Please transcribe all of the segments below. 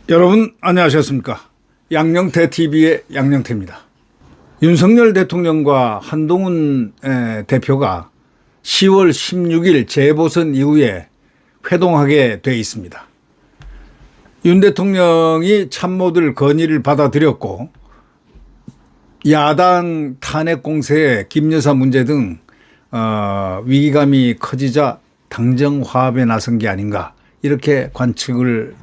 여러분 안녕하셨습니까? 양영태 TV의 양영태입니다. 윤석열 대통령과 한동훈 대표가 10월 16일 재보선 이후에 회동하게 돼 있습니다. 윤 대통령이 참모들 건의를 받아들였고 야당 탄핵 공세, 김여사 문제 등 위기감이 커지자 당정 화합에 나선 게 아닌가 이렇게 관측을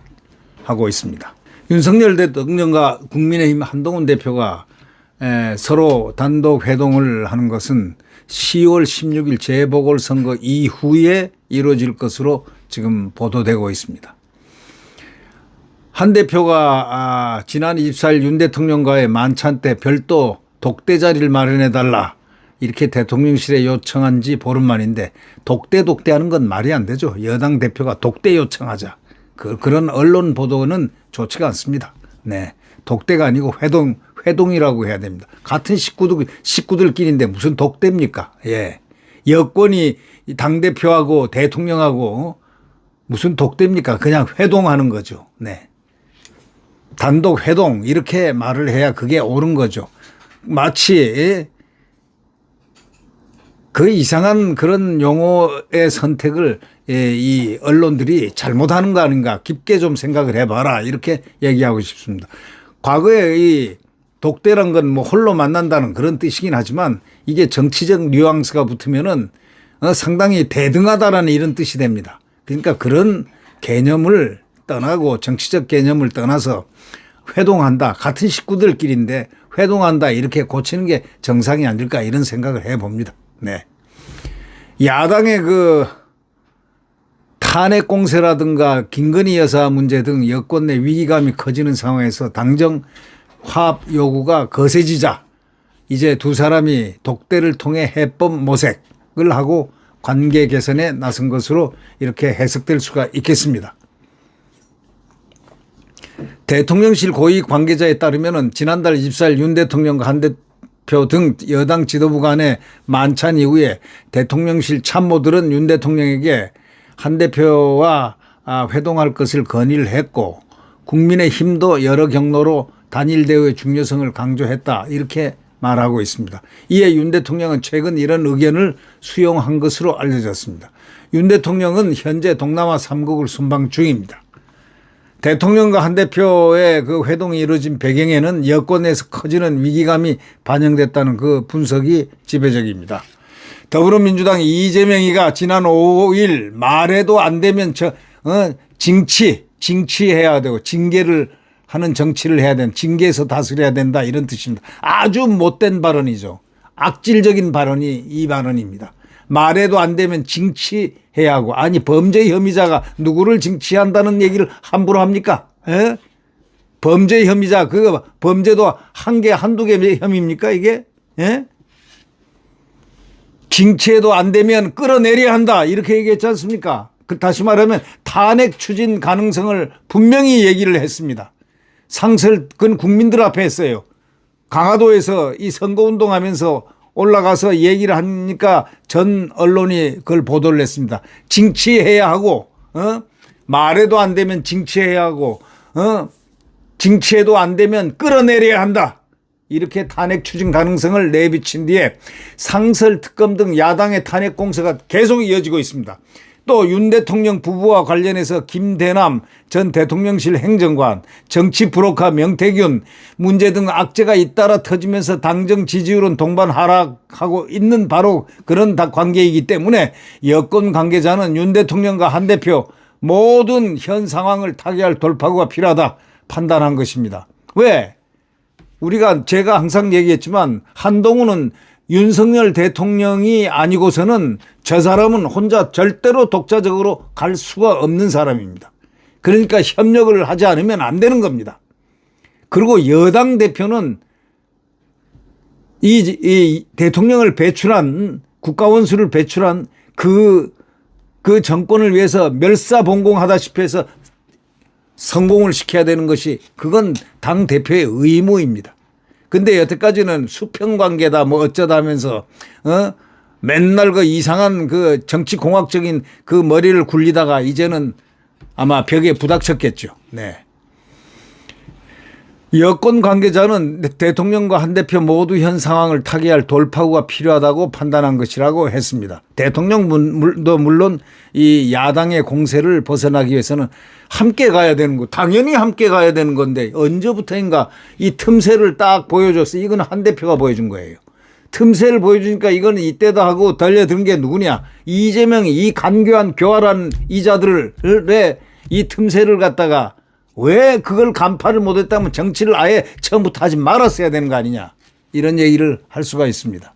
하고 있습니다. 윤석열 대통령과 국민의힘 한동훈 대표가 서로 단독 회동을 하는 것은 10월 16일 재보궐선거 이후에 이루어질 것으로 지금 보도되고 있습니다. 한 대표가 지난 24일 윤 대통령과의 만찬 때 별도 독대 자리를 마련해달라 이렇게 대통령실에 요청한 지 보름 만인데 독대하는 건 말이 안 되죠. 여당 대표가 독대 요청하자. 그런 언론 보도는 좋지가 않습니다. 네. 독대가 아니고 회동이라고 해야 됩니다. 같은 식구들끼리인데 무슨 독대입니까? 예. 여권이 당대표하고 대통령하고 무슨 독대입니까? 그냥 회동하는 거죠. 네. 단독 회동 이렇게 말을 해야 그게 옳은 거죠. 마치 그 이상한 그런 용어의 선택을 이 언론들이 잘못하는 거 아닌가 깊게 좀 생각을 해봐라 이렇게 얘기하고 싶습니다. 과거에 이 독대란 건 뭐 홀로 만난다는 그런 뜻이긴 하지만 이게 정치적 뉘앙스가 붙으면은 상당히 대등하다라는 이런 뜻이 됩니다. 그러니까 그런 개념을 떠나고 정치적 개념을 떠나서 회동한다. 같은 식구들끼리인데 회동한다 이렇게 고치는 게 정상이 아닐까 이런 생각을 해봅니다. 네. 야당의 그 탄핵 공세라든가 김건희 여사 문제 등 여권 내 위기감이 커지는 상황에서 당정 화합 요구가 거세지자 이제 두 사람이 독대를 통해 해법 모색을 하고 관계 개선에 나선 것으로 이렇게 해석될 수가 있겠습니다. 대통령실 고위 관계자에 따르면 지난달 24일 윤 대통령과 한 대표 등 여당 지도부 간의 만찬 이후에 대통령실 참모들은 윤 대통령에게 한 대표와 회동할 것을 건의를 했고 국민의힘도 여러 경로로 단일 대우의 중요성을 강조했다 이렇게 말하고 있습니다. 이에 윤 대통령은 최근 이런 의견을 수용한 것으로 알려졌습니다. 윤 대통령은 현재 동남아 3국을 순방 중입니다. 대통령과 한 대표의 그 회동이 이루어진 배경에는 여권에서 커지는 위기감이 반영됐다는 그 분석이 지배적입니다. 더불어민주당 이재명이가 지난 5일 말해도 안 되면 징치해야 되고 징계를 하는 정치를 해야 된다. 징계해서 다스려야 된다 이런 뜻입니다. 아주 못된 발언이죠. 악질적인 발언이 이 발언입니다. 말해도 안 되면 징치해야 하고 아니 범죄 혐의자가 누구를 징치한다는 얘기를 함부로 합니까? 에? 범죄 혐의자 그 범죄도 한두 개 혐의입니까 이게? 에? 징치해도 안 되면 끌어내려야 한다 이렇게 얘기했지 않습니까? 다시 말하면 탄핵 추진 가능성을 분명히 얘기를 했습니다. 상설은 국민들 앞에 했어요. 강화도에서 이 선거운동하면서 올라가서 얘기를 하니까 전 언론이 그걸 보도를 했습니다. 징치해야 하고 말해도 안 되면 징치해야 하고 징치해도 안 되면 끌어내려야 한다. 이렇게 탄핵 추진 가능성을 내비친 뒤에 상설 특검 등 야당의 탄핵 공세가 계속 이어지고 있습니다. 또 윤 대통령 부부와 관련해서 김대남 전 대통령실 행정관, 정치 브로커 명태균 문제 등 악재가 잇따라 터지면서 당정 지지율은 동반 하락하고 있는 바로 그런 관계이기 때문에 여권 관계자는 윤 대통령과 한 대표 모든 현 상황을 타개할 돌파구가 필요하다 판단한 것입니다. 왜? 제가 항상 얘기했지만 한동훈은 윤석열 대통령이 아니고서는 저 사람은 혼자 절대로 독자적으로 갈 수가 없는 사람입니다. 그러니까 협력을 하지 않으면 안 되는 겁니다. 그리고 여당 대표는 이 대통령을 배출한 국가원수를 배출한 그 정권을 위해서 멸사봉공하다시피 해서 성공을 시켜야 되는 것이 그건 당 대표의 의무입니다. 근데 여태까지는 수평관계다 뭐 어쩌다 하면서 맨날 그 이상한 그 정치 공학적인 그 머리를 굴리다가 이제는 아마 벽에 부닥쳤겠죠. 네. 여권 관계자는 대통령과 한 대표 모두 현 상황을 타개할 돌파구가 필요하다고 판단한 것이라고 했습니다. 대통령도 물론 이 야당의 공세를 벗어나기 위해서는 함께 가야 되는 거, 당연히 함께 가야 되는 건데 언제부터인가 이 틈새를 딱 보여줬어. 이건 한 대표가 보여준 거예요. 틈새를 보여주니까 이거는 이때다 하고 달려든 게 누구냐. 이재명이 이 간교한 교활한 이자들의 이 틈새를 갖다가 왜 그걸 간파를 못했다면 정치를 아예 처음부터 하지 말았어야 되는 거 아니냐. 이런 얘기를 할 수가 있습니다.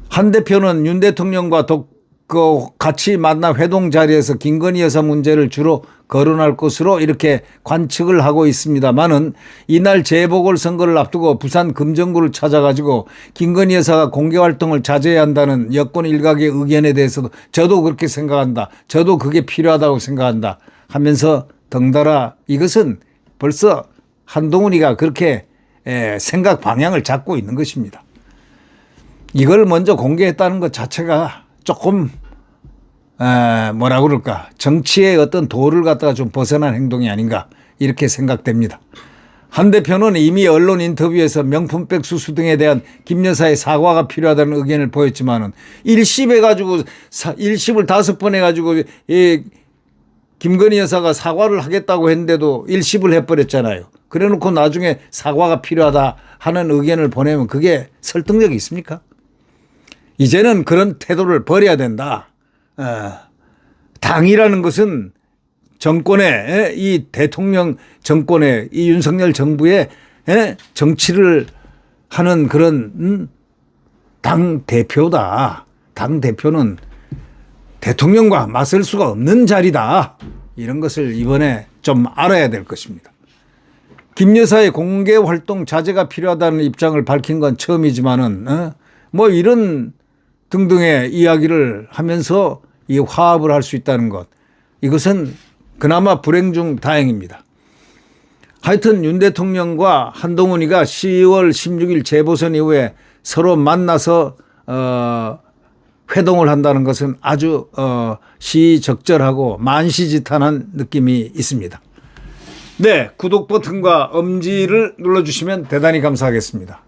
한 대표는 윤 대통령과 같이 만나 회동 자리에서 김건희 여사 문제를 주로 거론할 것으로 이렇게 관측을 하고 있습니다만은 이날 재보궐선거를 앞두고 부산 금정구를 찾아가지고 김건희 여사가 공개활동을 자제해야 한다는 여권 일각의 의견에 대해서도 저도 그렇게 생각한다. 저도 그게 필요하다고 생각한다 하면서 덩달아 이것은 벌써 한동훈이가 그렇게 생각 방향을 잡고 있는 것입니다. 이걸 먼저 공개했다는 것 자체가 조금 뭐라 그럴까 정치의 어떤 도를 갖다가 좀 벗어난 행동이 아닌가 이렇게 생각됩니다. 한 대표는 이미 언론 인터뷰에서 명품백 수수 등에 대한 김 여사의 사과가 필요하다는 의견을 보였지만은 1심 해가지고 1심을 5번 해가지고 김건희 여사가 사과를 하겠다고 했는데도 1심을 해버렸잖아요. 그래놓고 나중에 사과가 필요하다 하는 의견을 보내면 그게 설득력이 있습니까? 이제는 그런 태도를 버려야 된다. 당이라는 것은 정권의 이 대통령 정권의 이 윤석열 정부의 정치를 하는 그런 당 대표다. 당 대표는 대통령과 맞설 수가 없는 자리다. 이런 것을 이번에 좀 알아야 될 것입니다. 김 여사의 공개 활동 자제가 필요하다는 입장을 밝힌 건 처음이지만은 뭐 이런 등등의 이야기를 하면서 이 화합을 할 수 있다는 것. 이것은 그나마 불행 중 다행입니다. 하여튼 윤 대통령과 한동훈이가 10월 16일 재보선 이후에 서로 만나서 회동을 한다는 것은 아주 시적절하고 만시지탄한 느낌이 있습니다. 네, 구독 버튼과 엄지를 눌러주시면 대단히 감사하겠습니다.